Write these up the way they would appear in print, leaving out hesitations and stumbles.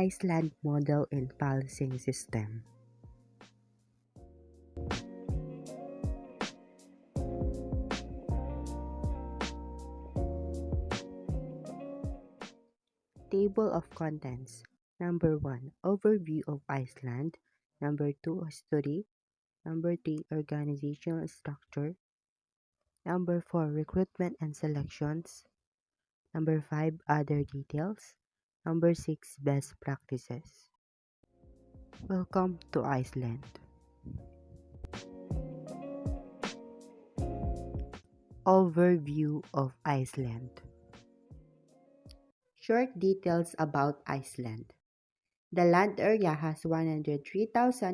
Iceland model in policing system. Table of contents. Number 1, overview of Iceland. Number 2, history. Number 3, organizational structure. Number 4, recruitment and selections. Number 5, other details. Number 6, best practices. Welcome to Iceland. Overview of Iceland. Short details about Iceland. The land area has 103,000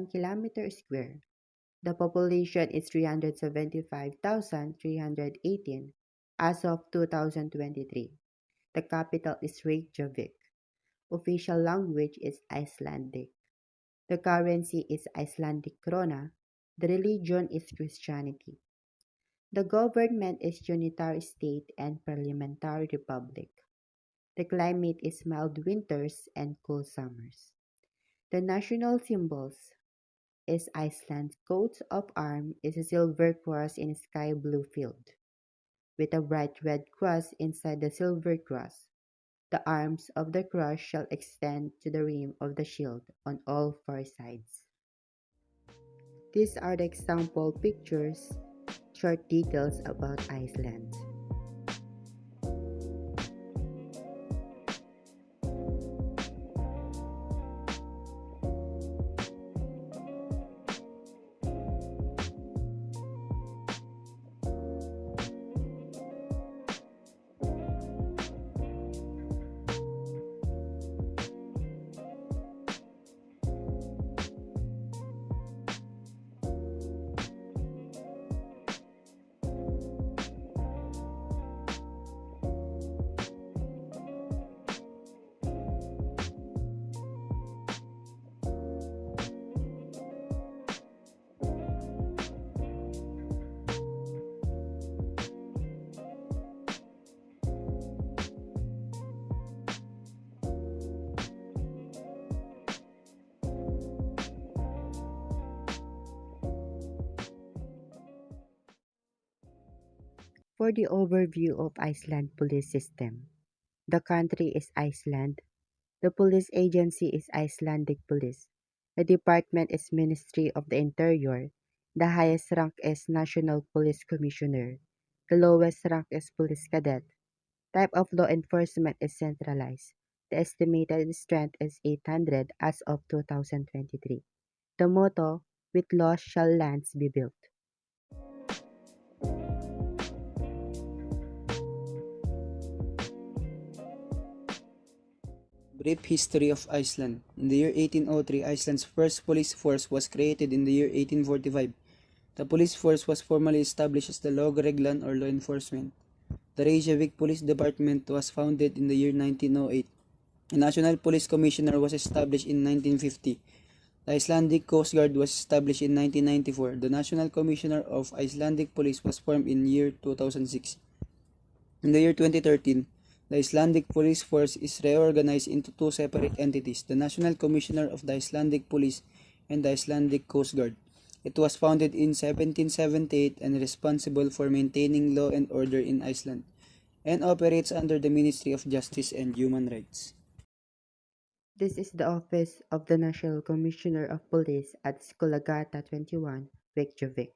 kilometers square. The population is 375,318 as of 2023. The capital is Reykjavik. Official language is Icelandic. The currency is Icelandic krona. The religion is Christianity. The government is unitary state and parliamentary republic. The climate is mild winters and cool summers. The national symbols is Iceland's coat of arms is a silver cross in a sky blue field, with a bright red cross inside the silver cross. The arms of the cross shall extend to the rim of the shield on all four sides. These are the example pictures, short details about Iceland. For the overview of Iceland police system, the country is Iceland. The police agency is Icelandic Police. The department is Ministry of the Interior. The highest rank is National Police Commissioner. The lowest rank is Police Cadet. Type of law enforcement is centralized. The estimated strength is 800 as of 2023. The motto, with laws shall lands be built. Brief history of Iceland. In the year 1803, Iceland's first police force was created. In the year 1845, the police force was formally established as the Lögreglan or law enforcement. The Reykjavik Police Department was founded in the year 1908. A National Police Commissioner was established in 1950. The Icelandic Coast Guard was established in 1994. The National Commissioner of Icelandic Police was formed in year 2006. In the year 2013, the Icelandic Police Force is reorganized into two separate entities, the National Commissioner of the Icelandic Police and the Icelandic Coast Guard. It was founded in 1778 and responsible for maintaining law and order in Iceland, and operates under the Ministry of Justice and Human Rights. This is the office of the National Commissioner of Police at Skolagata 21, Reykjavik.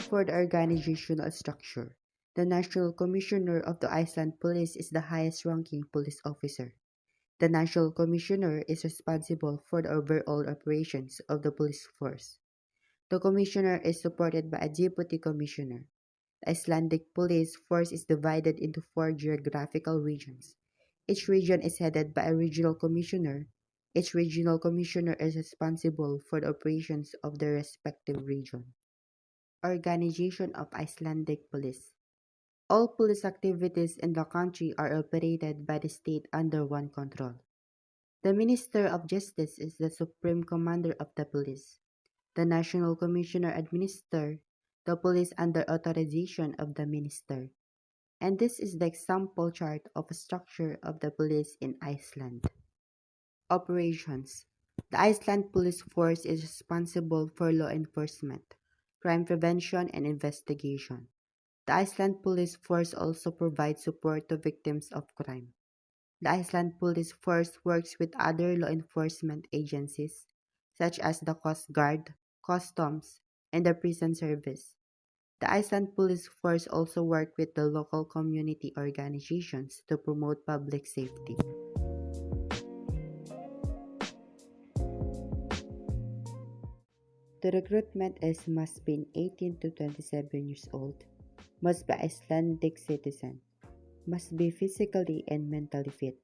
For the organizational structure, the National Commissioner of the Iceland Police is the highest-ranking police officer. The National Commissioner is responsible for the overall operations of the police force. The Commissioner is supported by a Deputy Commissioner. The Icelandic Police Force is divided into 4 geographical regions. Each region is headed by a Regional Commissioner. Each Regional Commissioner is responsible for the operations of the respective region. Organization of Icelandic Police. All police activities in the country are operated by the state under one control. The Minister of Justice is the supreme commander of the police. The National Commissioner administers the police under authorization of the minister. And this is the example chart of a structure of the police in Iceland. Operations. The Iceland Police Force is responsible for law enforcement, crime prevention, and investigation. The Iceland Police Force also provides support to victims of crime. The Iceland Police Force works with other law enforcement agencies, such as the Coast Guard, Customs, and the Prison Service. The Iceland Police Force also work with the local community organizations to promote public safety. The recruitment is must be 18 to 27 years old, must be Icelandic citizen, must be physically and mentally fit.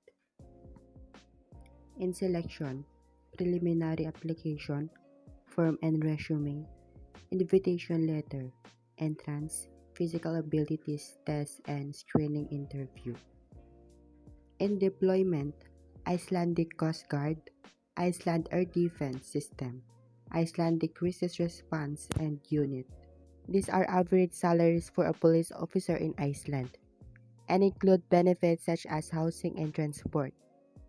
In selection, preliminary application, form and resume, invitation letter, entrance, physical abilities test and screening interview. In deployment, Icelandic Coast Guard, Iceland Air Defense System, Icelandic Crisis Response and Unit. These are average salaries for a police officer in Iceland and include benefits such as housing and transport.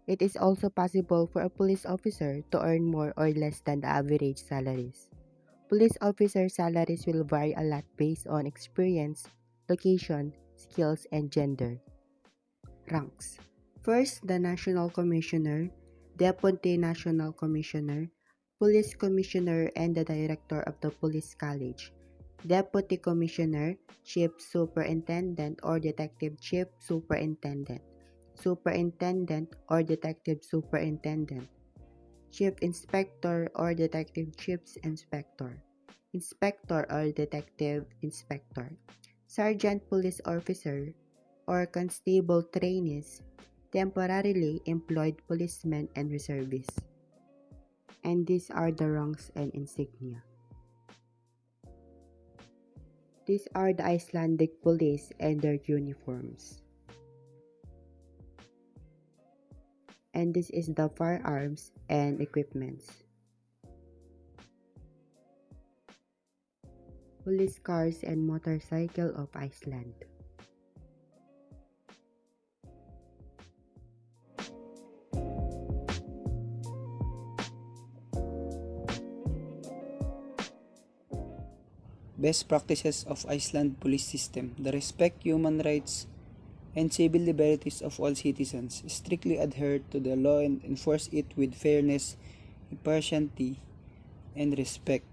It is also possible for a police officer to earn more or less than the average salaries. Police officer salaries will vary a lot based on experience, location, skills, and gender. Ranks. First, the National Commissioner, Deputy National Commissioner, Police Commissioner, and the Director of the Police College. Deputy Commissioner, Chief Superintendent or Detective Chief Superintendent. Superintendent or Detective Superintendent. Chief Inspector or Detective Chief's Inspector. Inspector or Detective Inspector. Sergeant Police Officer or Constable Trainees, temporarily employed policemen and reservists. And these are the ranks and insignia. These are the Icelandic police and their uniforms. And this is the firearms and equipments. Police cars and motorcycle of Iceland. Best practices of Iceland police system. The respect human rights and civil liberties of all citizens. Strictly adhere to the law and enforce it with fairness, impartiality, and respect.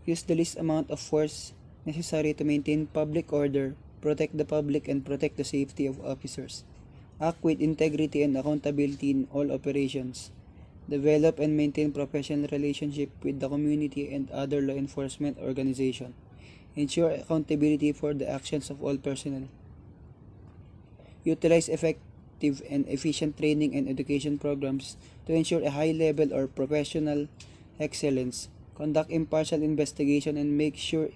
Use the least amount of force necessary to maintain public order, protect the public, and protect the safety of officers. Act with integrity and accountability in all operations. Develop and maintain professional relationship with the community and other law enforcement organizations. Ensure accountability for the actions of all personnel. Utilize effective and efficient training and education programs to ensure a high level or professional excellence. Conduct impartial investigation and make sure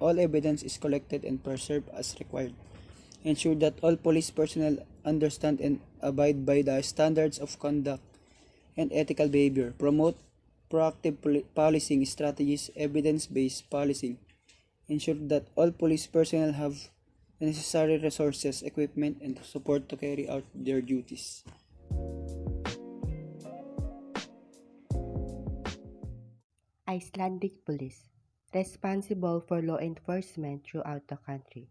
all evidence is collected and preserved as required. Ensure that all police personnel understand and abide by the standards of conduct and ethical behavior. Promote proactive policing strategies, evidence-based policing. Ensure that all police personnel have the necessary resources, equipment, and support to carry out their duties. Icelandic police, responsible for law enforcement throughout the country,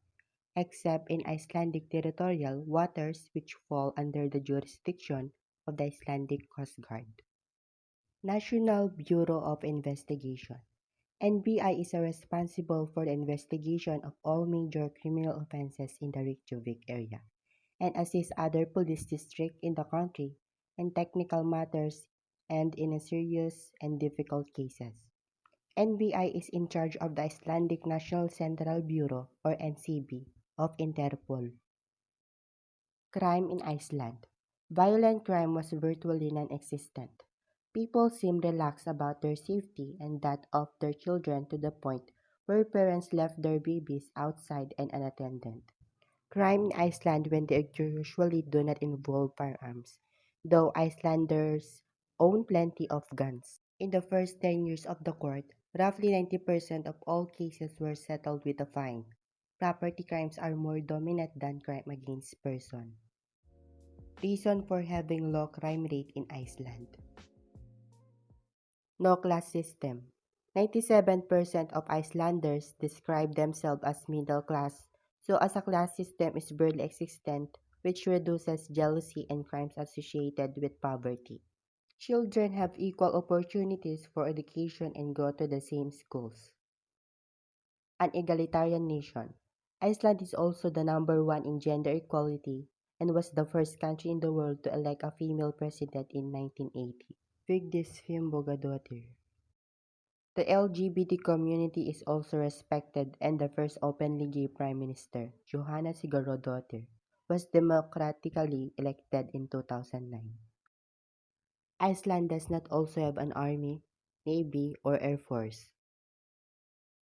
except in Icelandic territorial waters which fall under the jurisdiction of the Icelandic Coast Guard. National Bureau of Investigation. NBI is responsible for the investigation of all major criminal offenses in the Reykjavik area and assists other police districts in the country in technical matters and in serious and difficult cases. NBI is in charge of the Icelandic National Central Bureau or NCB of Interpol. Crime in Iceland. Violent crime was virtually non-existent. People seemed relaxed about their safety and that of their children to the point where parents left their babies outside and unattended. Crime in Iceland when they usually do not involve firearms, though Icelanders own plenty of guns. In the first 10 years of the court, roughly 90% of all cases were settled with a fine. Property crimes are more dominant than crime against person. Reason for having low crime rate in Iceland. No class system. 97% of Icelanders describe themselves as middle class, so as a class system is barely existent, which reduces jealousy and crimes associated with poverty. Children have equal opportunities for education and go to the same schools. An egalitarian nation. Iceland is also the number one in gender equality and was the first country in the world to elect a female president in 1980. Vigdis Finnbogadóttir. The LGBT community is also respected, and the first openly gay prime minister, Johanna Sigurðardóttir, was democratically elected in 2009. Iceland does not also have an army, navy, or air force.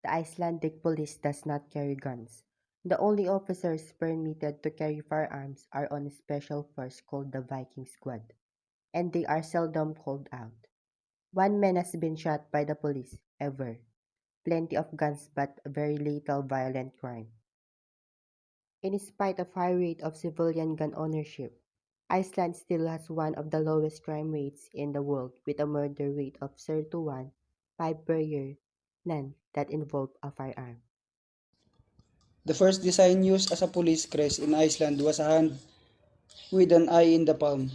The Icelandic police does not carry guns. The only officers permitted to carry firearms are on a special force called the Viking Squad, and they are seldom called out. One man has been shot by the police, ever. Plenty of guns but very little violent crime. In spite of high rate of civilian gun ownership, Iceland still has one of the lowest crime rates in the world with a murder rate of 0 to 1, 5 per year, none that involve a firearm. The first design used as a police crest in Iceland was a hand with an eye in the palm.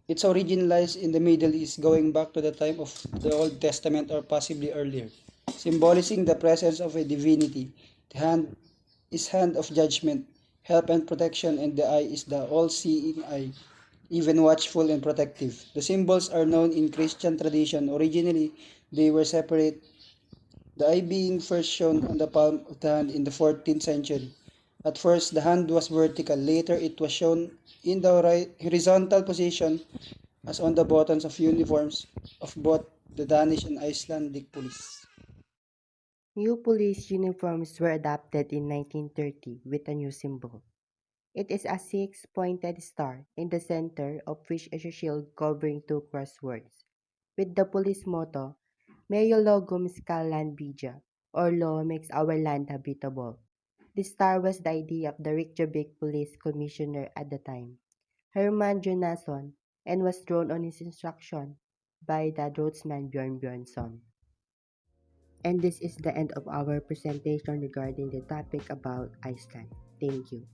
Its origin lies in the Middle East, going back to the time of the Old Testament or possibly earlier, symbolizing the presence of a divinity. The hand is hand of judgment, help and protection, and the eye is the all-seeing eye, even watchful and protective. The symbols are known in Christian tradition. Originally, they were separate, the eye being first shown on the palm of the hand in the 14th century. At first, the hand was vertical. Later, it was shown in the horizontal position as on the buttons of uniforms of both the Danish and Icelandic police. New police uniforms were adopted in 1930 with a new symbol. It is a six-pointed star in the center of which is a shield covering two crosswords, with the police motto, Meo logum scalan bija, or law makes our land habitable. This star was the idea of the Reykjavik police commissioner at the time, Herman Jonasson, and was drawn on his instruction by the draughtsman Bjorn Bjornsson. And this is the end of our presentation regarding the topic about Iceland. Thank you.